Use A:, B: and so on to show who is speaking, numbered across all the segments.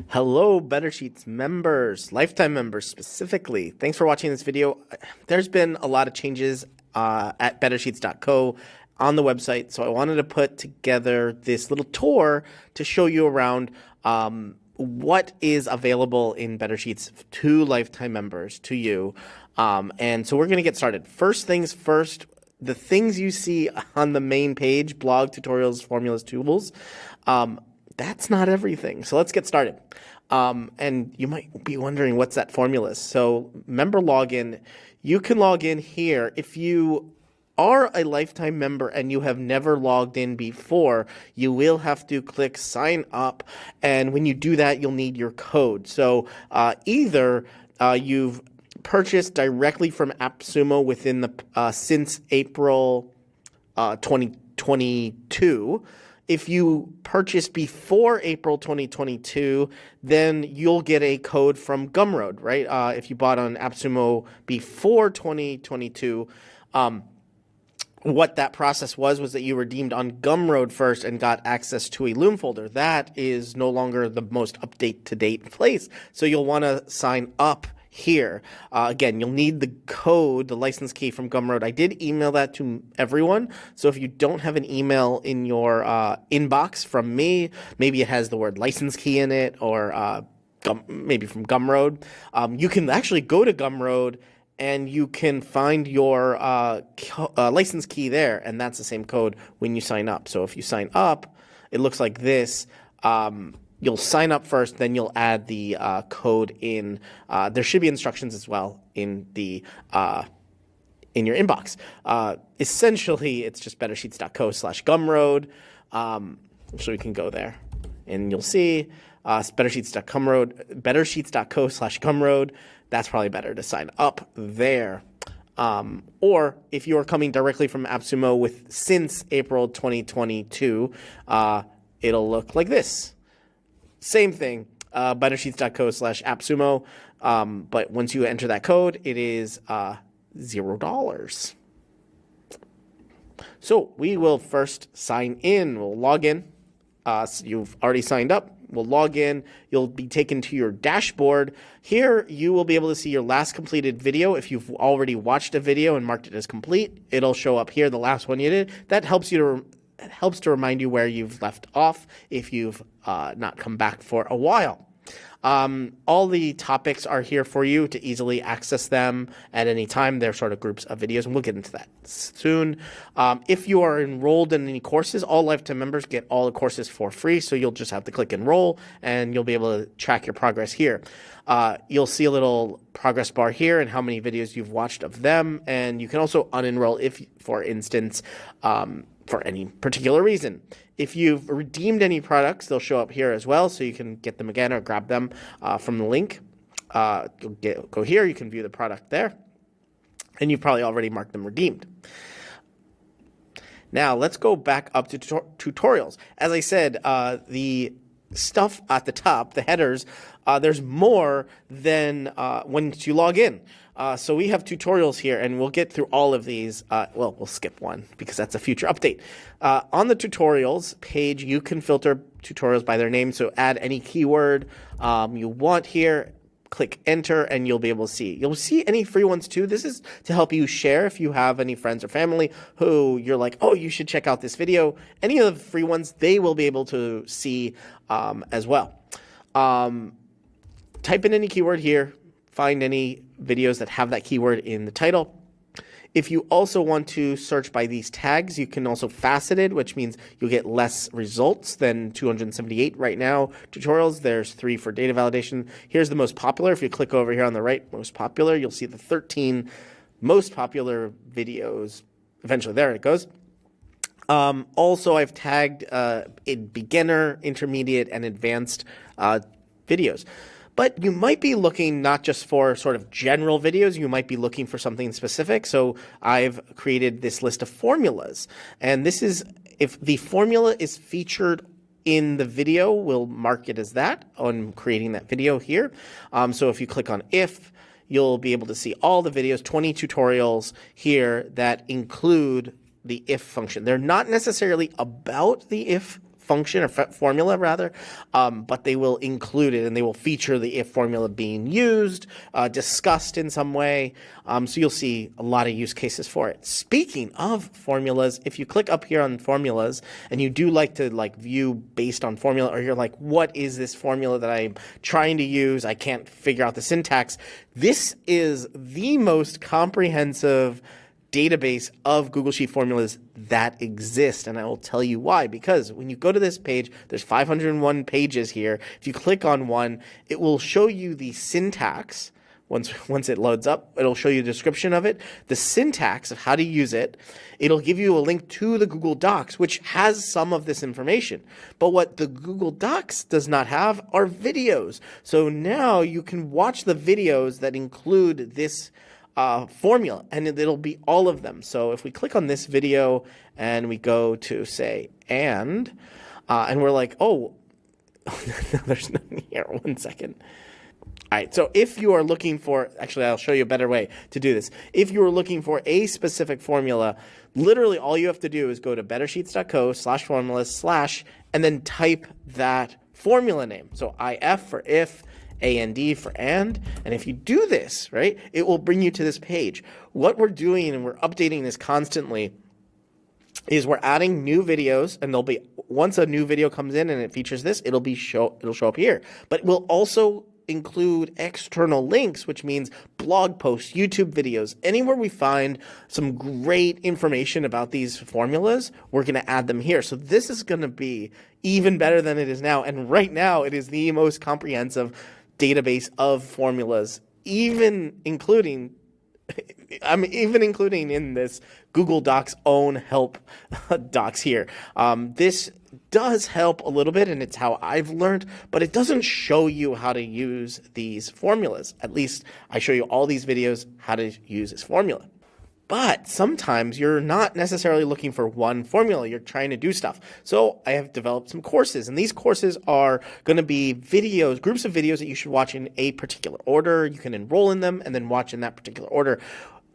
A: Hello, Better Sheets members, lifetime members specifically. Thanks for watching this video. There's been a lot of changes at bettersheets.co on the website, so I wanted to put together this little tour to show you around what is available in Better Sheets to lifetime members, to you. And so we're going to get started. First things first, the things you see on the main page, blog, tutorials, formulas, tools, that's not everything. So let's get started. And you might be wondering, what's that formulas? So member login, you can log in here. If you are a lifetime member and you have never logged in before, you will have to click sign up. And when you do that, you'll need your code. So either you've purchased directly from AppSumo within the since April 2022. If you purchased before April 2022, then you'll get a code from Gumroad, right? If you bought on AppSumo before 2022, what that process was that you redeemed on Gumroad first and got access to a Loom folder. That is no longer the most up-to-date place. So you'll want to sign up here. Again, you'll need the code, the license key from Gumroad. I did email that to everyone. So if you don't have an email in your inbox from me, maybe it has the word license key in it, or maybe from Gumroad, you can actually go to Gumroad and you can find your license key there, and that's the same code when you sign up. So if you sign up, it looks like this. You'll sign up first, then you'll add the code in. There should be instructions as well in the in your inbox. Essentially, it's just bettersheets.co/Gumroad. So we can go there, and you'll see bettersheets.co/Gumroad. That's probably better to sign up there. Or if you are coming directly from AppSumo since April 2022, it'll look like this. Same thing, bettersheets.co/AppSumo. But once you enter that code, it is $0. So we will first sign in. We'll log in. So you've already signed up. We'll log in. You'll be taken to your dashboard. Here, you will be able to see your last completed video. If you've already watched a video and marked it as complete, it'll show up here, the last one you did. That helps you to It helps to remind you where you've left off if you've not come back for a while. All the topics are here for you to easily access them at any time. They're sort of groups of videos, and we'll get into that soon. If you are enrolled in any courses, all lifetime members get all the courses for free, so you'll just have to click enroll, and you'll be able to track your progress here. You'll see a little progress bar here and how many videos you've watched of them, and you can also unenroll if, for instance, for any particular reason. If you've redeemed any products, they'll show up here as well, so you can get them again or grab them from the link. Go here, you can view the product there, and you've probably already marked them redeemed. Now, let's go back up to tutorials. As I said, the stuff at the top, the headers, there's more than once you log in. So we have tutorials here, and we'll get through all of these. Well, we'll skip one because that's a future update. On the tutorials page, you can filter tutorials by their name. So add any keyword you want here. Click enter, and you'll be able to see. You'll see any free ones too. This is to help you share if you have any friends or family who you're like, oh, you should check out this video. Any of the free ones, they will be able to see as well. Type in any keyword here. Find any videos that have that keyword in the title. If you also want to search by these tags, you can also faceted, which means you'll get less results than 278 right now tutorials. There's 3 for data validation. Here's the most popular. If you click over here on the right, most popular, you'll see the 13 most popular videos. Eventually, there it goes. Also, I've tagged in beginner, intermediate, and advanced videos. But you might be looking not just for sort of general videos, you might be looking for something specific. So I've created this list of formulas. And this is, if the formula is featured in the video, we'll mark it as that on creating that video here. So if you click on if, you'll be able to see all the videos, 20 tutorials here that include the if function. They're not necessarily about the if function or formula rather, but they will include it and they will feature the if formula being used, discussed in some way. So you'll see a lot of use cases for it. Speaking of formulas, if you click up here on formulas and you do like to view based on formula, or you're like, what is this formula that I'm trying to use? I can't figure out the syntax. This is the most comprehensive database of Google Sheet formulas that exist, and I will tell you why. Because when you go to this page, there's 501 pages here. If you click on one, it will show you the syntax. Once it loads up, it'll show you a description of it, the syntax of how to use it. It'll give you a link to the Google Docs, which has some of this information. But what the Google Docs does not have are videos. So now you can watch the videos that include this formula, and it'll be all of them. So if we click on this video and we go to say and we're like, oh, there's nothing here. 1 second. All right, so if you are looking for, actually, I'll show you a better way to do this. If you are looking for a specific formula, literally all you have to do is go to bettersheets.co/formulas/ and then type that formula name. So IF for if, AND for and if you do this, right, it will bring you to this page. What we're doing, and we're updating this constantly, is we're adding new videos, and there'll be, once a new video comes in and it features this, it'll show up here. But we'll also include external links, which means blog posts, YouTube videos, anywhere we find some great information about these formulas, we're going to add them here. So this is going to be even better than it is now. And right now it is the most comprehensive database of formulas, even including in this Google Docs own help docs here. This does help a little bit, and it's how I've learned, but it doesn't show you how to use these formulas. At least I show you all these videos how to use this formula. But sometimes you're not necessarily looking for one formula. You're trying to do stuff. So I have developed some courses, and these courses are going to be videos, groups of videos that you should watch in a particular order. You can enroll in them and then watch in that particular order.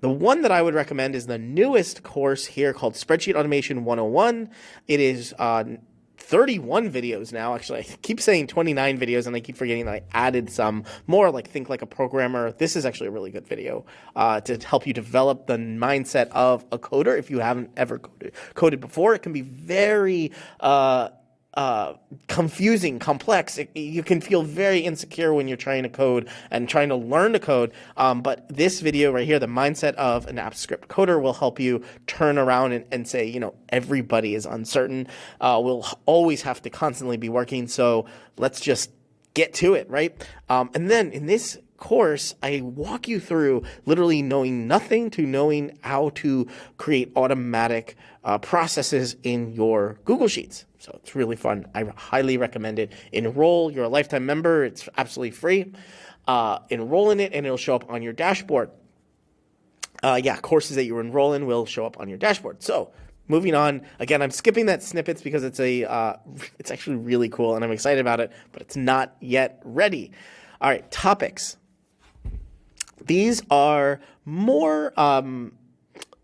A: The one that I would recommend is the newest course here called Spreadsheet Automation 101. It is 31 videos now. Actually, I keep saying 29 videos, and I keep forgetting that I added some more, like Think Like a Programmer. This is actually a really good video to help you develop the mindset of a coder. If you haven't ever coded before, it can be very confusing, complex. You can feel very insecure when you're trying to code and trying to learn to code. But this video right here, the mindset of an AppScript coder, will help you turn around and say, you know, everybody is uncertain. We'll always have to constantly be working. So let's just get to it, right? And then in this course, I walk you through literally knowing nothing to knowing how to create automatic processes in your Google Sheets. So it's really fun. I highly recommend it. Enroll. You're a lifetime member. It's absolutely free. Enroll in it, and it'll show up on your dashboard. Courses that you enroll in will show up on your dashboard. So moving on. Again, I'm skipping that snippets because it's actually really cool, and I'm excited about it, but it's not yet ready. All right, topics. These are more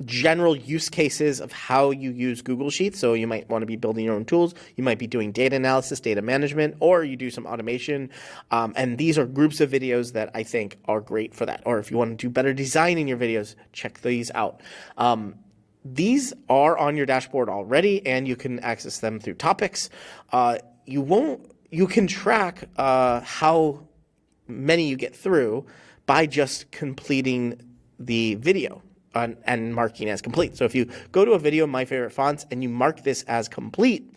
A: general use cases of how you use Google Sheets. So you might want to be building your own tools. You might be doing data analysis, data management, or you do some automation. And these are groups of videos that I think are great for that. Or if you want to do better design in your videos, check these out. These are on your dashboard already, and you can access them through topics. You can track how many you get through by just completing the video and marking as complete. So if you go to a video, My Favorite Fonts, and you mark this as complete,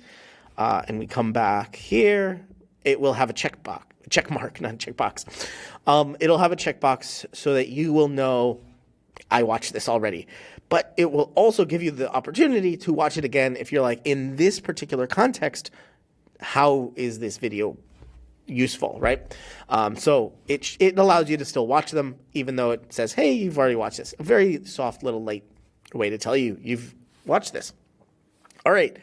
A: and we come back here, it will have a check mark, not a checkbox. It'll have a checkbox so that you will know I watched this already. But it will also give you the opportunity to watch it again if you're like, in this particular context, how is this video useful, right? So it allows you to still watch them, even though it says, hey, you've already watched this. A very soft little light way to tell you you've watched this. All right.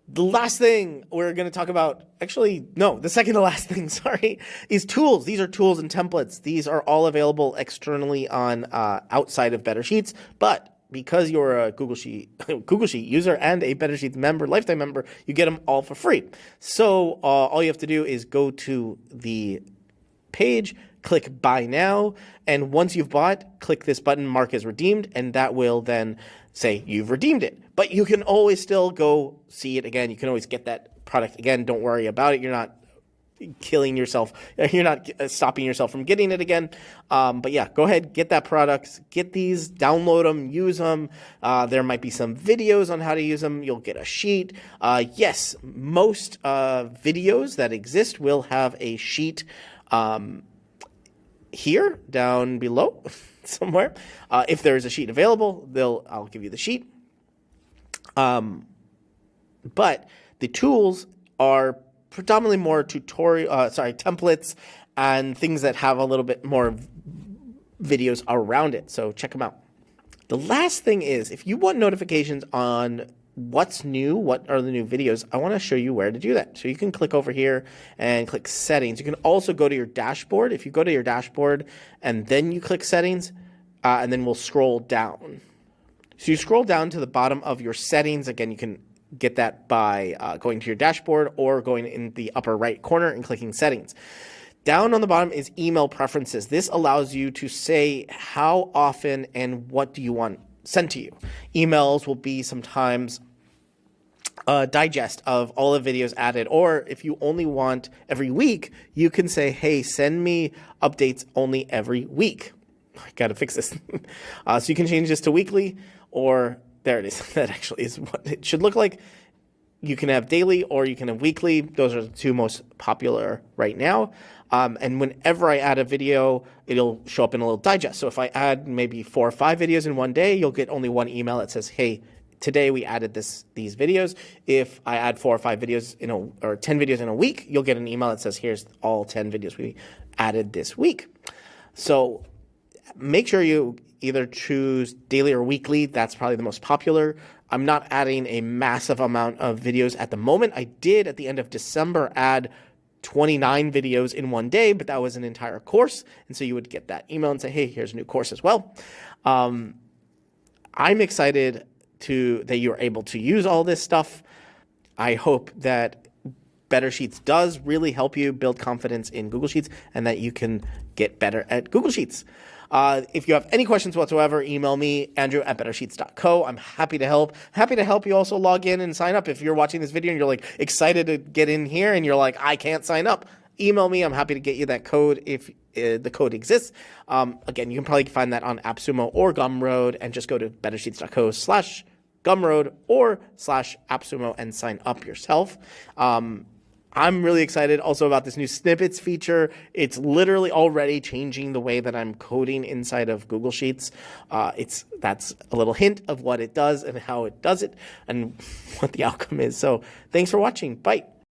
A: The last thing we're going to talk about, the second to last thing, is tools. These are tools and templates. These are all available externally on outside of Better Sheets, but because you're a Google Sheet user and a Better Sheets member, lifetime member, you get them all for free. So all you have to do is go to the page, click buy now, and once you've bought, click this button, mark as redeemed, and that will then say you've redeemed it. But you can always still go see it again. You can always get that product again. Don't worry about it. You're not killing yourself. You're not stopping yourself from getting it again. But yeah, go ahead, get that product, get these, download them, use them. There might be some videos on how to use them. You'll get a sheet. Yes, most videos that exist will have a sheet here down below somewhere. If there is a sheet available, I'll give you the sheet. But the tools are predominantly more templates and things that have a little bit more videos around it. So check them out. The last thing is, if you want notifications on what's new, what are the new videos, I want to show you where to do that. So you can click over here and click settings. You can also go to your dashboard. If you go to your dashboard and then you click settings, and then we'll scroll down. So you scroll down to the bottom of your settings. Again, you can get that by going to your dashboard or going in the upper right corner and clicking settings. Down on the bottom is email preferences. This allows you to say how often and what do you want sent to you. Emails will be sometimes a digest of all the videos added, or if you only want every week, you can say, hey, send me updates only every week. I gotta fix this. So you can change this to weekly, or there it is. That actually is what it should look like. You can have daily or you can have weekly. Those are the two most popular right now. And whenever I add a video, it'll show up in a little digest. So if I add maybe 4 or 5 videos in one day, you'll get only one email that says, hey, today we added these videos. If I add 4 or 5 videos or 10 videos in a week, you'll get an email that says, here's all 10 videos we added this week. So make sure you either choose daily or weekly. That's probably the most popular. I'm not adding a massive amount of videos at the moment. I did at the end of December add 29 videos in one day, but that was an entire course. And so you would get that email and say, hey, here's a new course as well. I'm excited that you're able to use all this stuff. I hope that Better Sheets does really help you build confidence in Google Sheets and that you can get better at Google Sheets. If you have any questions whatsoever, email me, andrew@bettersheets.co. I'm happy to help. Happy to help you also log in and sign up. If you're watching this video and you're like excited to get in here and you're like, I can't sign up, email me. I'm happy to get you that code if the code exists. Again, you can probably find that on AppSumo or Gumroad, and just go to bettersheets.co/Gumroad or /AppSumo and sign up yourself. I'm really excited also about this new snippets feature. It's literally already changing the way that I'm coding inside of Google Sheets. That's a little hint of what it does and how it does it and what the outcome is. So thanks for watching. Bye.